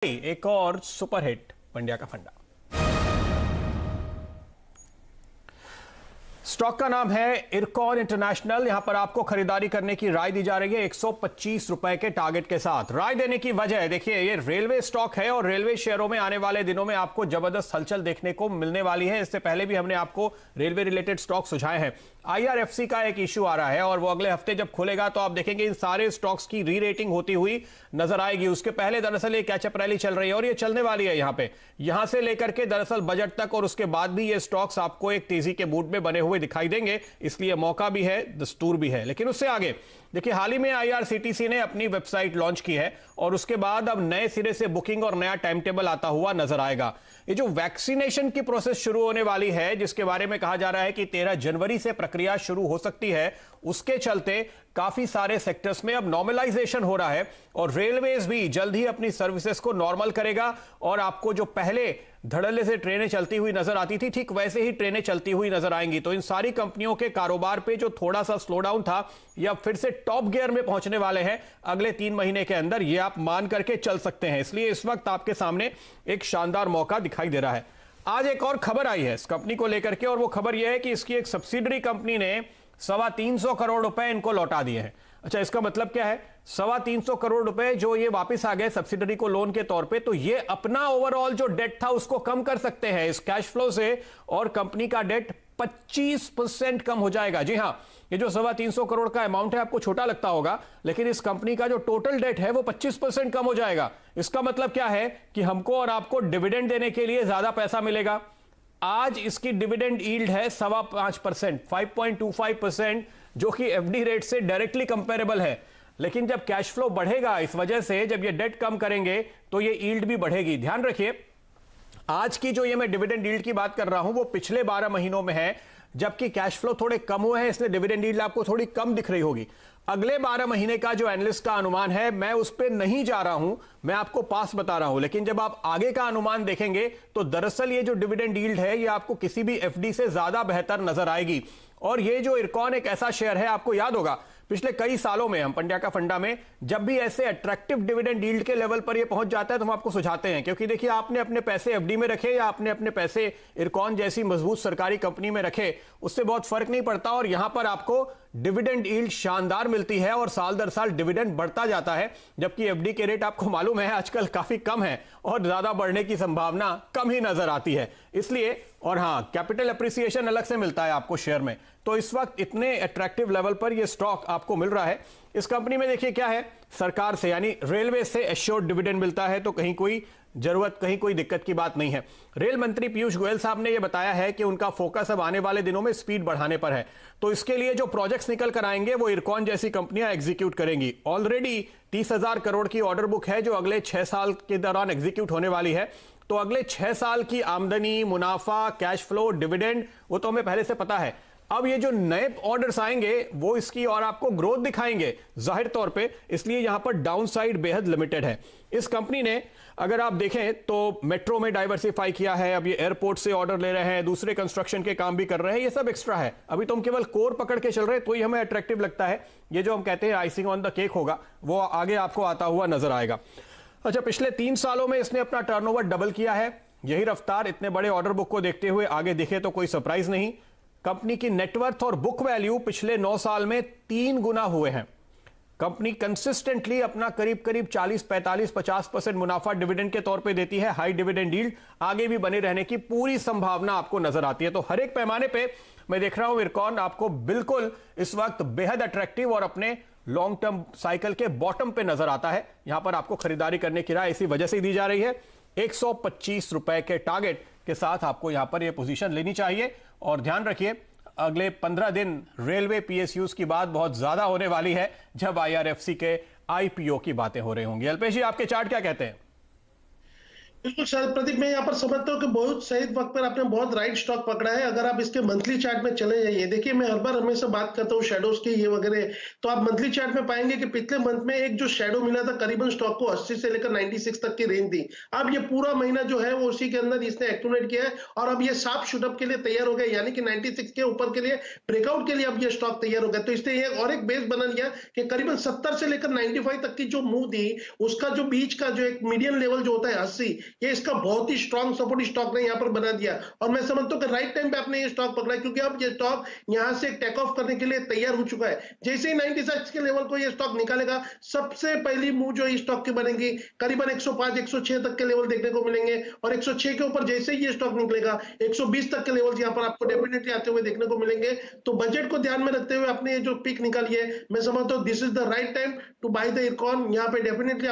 एक और सुपरहिट पंड्या का फंडा। स्टॉक का नाम है इरकॉन इंटरनेशनल। यहां पर आपको खरीदारी करने की राय दी जा रही है 125 रुपए के टारगेट के साथ। राय देने की वजह देखिए, ये रेलवे स्टॉक है और रेलवे शेयरों में आने वाले दिनों में आपको जबरदस्त हलचल देखने को मिलने वाली है। इससे पहले भी हमने आपको रेलवे रिलेटेड स्टॉक सुझाए हैं। IRFC का एक इश्यू आ रहा है और वो अगले हफ्ते जब खुलेगा तो आप देखेंगे इन सारे स्टॉक्स की री रेटिंग होती हुई नजर आएगी। उसके पहले दरअसल ये कैचअप रैली चल रही है और ये चलने वाली है यहां से लेकर के दरअसल बजट तक, और उसके बाद भी ये स्टॉक्स आपको एक तेजी के मूड में बने हुए दिखाई देंगे। इसलिए मौका भी है, दस्तूर भी है। लेकिन उससे आगे देखिए, हाल ही में IRCTC ने अपनी वेबसाइट लॉन्च की है और उसके बाद अब नए सिरे से बुकिंग और नया टाइम टेबल आता हुआ नजर आएगा। ये जो वैक्सीनेशन की प्रोसेस शुरू होने वाली है, जिसके बारे में कहा जा रहा है कि 13 जनवरी से प्रक्रिया शुरू हो सकती है, उसके चलते काफी सारे सेक्टर्स में अब नॉर्मलाइजेशन हो रहा है और रेलवेज भी जल्द ही अपनी सर्विसेज को नॉर्मल करेगा। और आपको जो पहले धड़ल्ले से ट्रेनें चलती हुई नजर आती थी, ठीक वैसे ही ट्रेनें चलती हुई नजर आएंगी। तो इन सारी कंपनियों के कारोबार पे जो थोड़ा सा स्लो डाउन था, या फिर से टॉप गियर में पहुंचने वाले हैं अगले 3 महीने के अंदर। ये आप मान करके चल सकते हैं। इसलिए इस वक्त आपके सामने एक शानदार मौका दिखाई दे रहा है। आज एक और खबर आई है इस कंपनी को लेकर के, और वो खबर यह है कि इसकी एक सब्सिडरी कंपनी ने 325 करोड़ रुपए इनको लौटा दिए हैं। अच्छा, इसका मतलब क्या है? 325 करोड़ रुपए जो ये वापस आ गए सब्सिडरी को लोन के तौर पे, तो ये अपना ओवरऑल जो डेट था उसको कम कर सकते हैं इस कैश फ्लो से, और कंपनी का डेट 25% कम हो जाएगा। जी हां, ये जो 325 करोड़ का अमाउंट है आपको छोटा लगता होगा, लेकिन इस कंपनी का जो टोटल डेट है वो 25% कम हो जाएगा। इसका मतलब क्या है कि हमको और आपको डिविडेंड देने के लिए ज्यादा पैसा मिलेगा। आज इसकी डिविडेंड यील्ड है 5.25%, 5.25%, जो कि FD रेट से डायरेक्टली कंपेरेबल है। लेकिन जब कैश फ्लो बढ़ेगा, इस वजह से जब ये डेट कम करेंगे तो ये यील्ड भी बढ़ेगी। ध्यान रखिए, आज की जो ये मैं डिविडेंड यील्ड की बात कर रहा हूं वो पिछले 12 महीनों में है, जबकि कैश फ्लो थोड़े कम हुए हैं, इसलिए डिविडेंड यील्ड आपको थोड़ी कम दिख रही होगी। अगले 12 महीने का जो एनालिस्ट का अनुमान है, मैं उस पर नहीं जा रहा हूं, मैं आपको पास बता रहा हूं। लेकिन जब आप आगे का अनुमान देखेंगे तो दरअसल ये जो डिविडेंड यील्ड है ये आपको किसी भी FD से ज्यादा बेहतर नजर आएगी। और ये जो इरकॉन एक ऐसा शेयर है, आपको याद होगा पिछले कई सालों में हम पंड्या का फंडा में जब भी ऐसे अट्रैक्टिव डिविडेंड यील्ड के लेवल पर ये पहुंच जाता है तो हम आपको सुझाते हैं। क्योंकि देखिए, आपने अपने पैसे FD में रखे या आपने अपने पैसे इरकॉन जैसी मजबूत सरकारी कंपनी में रखे, उससे बहुत फर्क नहीं पड़ता। और यहां पर आपको डिविडेंड यील्ड शानदार मिलती है और साल दर साल डिविडेंड बढ़ता जाता है, जबकि FD के रेट आपको मालूम है आजकल काफी कम है और ज्यादा बढ़ने की संभावना कम ही नजर आती है। इसलिए, और हां, कैपिटल अप्रिसिएशन अलग से मिलता है आपको शेयर में। तो इस वक्त इतने अट्रैक्टिव लेवल पर यह स्टॉक आपको मिल रहा है। इस कंपनी में देखिए क्या है, सरकार से यानी रेलवे से एश्योर्ड डिविडेंड मिलता है, तो कहीं कोई जरूरत, कहीं कोई दिक्कत की बात नहीं है। रेल मंत्री पीयूष गोयल साहब ने यह बताया है कि उनका फोकस अब आने वाले दिनों में स्पीड बढ़ाने पर है। तो इसके लिए जो प्रोजेक्ट्स निकल कर आएंगे वो इरकॉन जैसी कंपनियां एग्जीक्यूट करेंगी। ऑलरेडी 30,000 करोड़ की ऑर्डर बुक है जो अगले 6 साल के दौरान एग्जीक्यूट होने वाली है। तो अगले 6 साल की आमदनी, मुनाफा, कैश फ्लो, डिविडेंड, वो तो हमें पहले से पता है। अब ये जो नए ऑर्डर्स आएंगे वो इसकी और आपको ग्रोथ दिखाएंगे जाहिर तौर पे, इसलिए यहां पर डाउनसाइड बेहद लिमिटेड है। इस कंपनी ने अगर आप देखें तो मेट्रो में डाइवर्सिफाई किया है, अब ये एयरपोर्ट से ऑर्डर ले रहे हैं, दूसरे कंस्ट्रक्शन के काम भी कर रहे हैं, ये सब एक्स्ट्रा है। अभी तो हम केवल कोर पकड़ के चल रहे हैं, तो ही हमें अट्रैक्टिव लगता है। ये जो हम कहते हैं आइसिंग ऑन द केक होगा, वो आगे आपको आता हुआ नजर आएगा। अच्छा, पिछले 3 सालों में इसने अपना टर्नओवर डबल किया है। यही रफ्तार इतने बड़े ऑर्डर बुक को देखते हुए आगे दिखे तो कोई सरप्राइज नहीं। कंपनी की नेटवर्थ और बुक वैल्यू पिछले 9 साल में 3 गुना हुए हैं। कंपनी कंसिस्टेंटली अपना करीब 40, 45, 50% मुनाफा डिविडेंड के तौर पे देती है। हाई डिविडेंड यील्ड आगे भी बने रहने की पूरी संभावना आपको नजर आती है। तो हर एक पैमाने पे मैं देख रहा हूं इरकॉन आपको बिल्कुल इस वक्त बेहद अट्रैक्टिव और अपने लॉन्ग टर्म साइकिल के बॉटम पे नजर आता है। यहां पर आपको खरीदारी करने की राय इसी वजह से दी जा रही है। 125 रुपए के टारगेट के साथ आपको यहां पर यह पोजीशन लेनी चाहिए। और ध्यान रखिए, अगले 15 दिन रेलवे PSUs की बात बहुत ज्यादा होने वाली है जब IRFC के IPO की बातें हो रही होंगी। अल्पेश जी, आपके चार्ट क्या कहते हैं? बिल्कुल सर प्रदीप, मैं यहाँ पर समझता हूँ कि बहुत सही वक्त पर आपने बहुत राइट स्टॉक पकड़ा है। अगर आप इसके मंथली चार्ट में चले जाइए, देखिए मैं हर बार हमेशा बात करता हूँ शैडोज की ये वगैरह, तो आप मंथली चार्ट में पाएंगे कि पिछले मंथ में एक जो शैडो मिला था करीबन स्टॉक को 80 से लेकर 96 तक की रेंज थी। अब ये पूरा महीना जो है वो उसी के अंदर इसने एक्यूमुलेट किया है और अब ये साफ शूटअप के लिए तैयार हो गया, यानी कि 96 के ऊपर के लिए ब्रेकआउट के लिए अब ये स्टॉक तैयार हो गया। तो इसने ये और एक बेस बना लिया कि करीबन 70 से लेकर 95 तक की जो मूव थी, उसका जो बीच का जो एक मीडियम लेवल जो होता है 80, ये इसका बहुत ही स्ट्रॉन्ग सपोर्ट स्टॉक ने यहाँ पर बना दिया। और मैं समझता हूँ कि राइट टाइम पे आपने ये स्टॉक पकड़ा है, क्योंकि अब ये स्टॉक यहाँ से टेक ऑफ करने के लिए तैयार हो चुका है। जैसे ही 96 के लेवल को ये स्टॉक निकालेगा, सबसे पहली मूव जो इस स्टॉक की बनेगी करीबन 105 106 तक के लेवल देखने को मिलेंगे, और 106 के ऊपर जैसे ही ये स्टॉक निकलेगा 120 तक के लेवल यहाँ पर आपको डेफिनेटली आते हुए देखने को मिलेंगे। तो बजट को ध्यान में रखते हुए आपने ये जो पिक निकाली है, मैं समझता हूँ this is the right time to buy the IRCON. यहाँ पे डेफिनेटली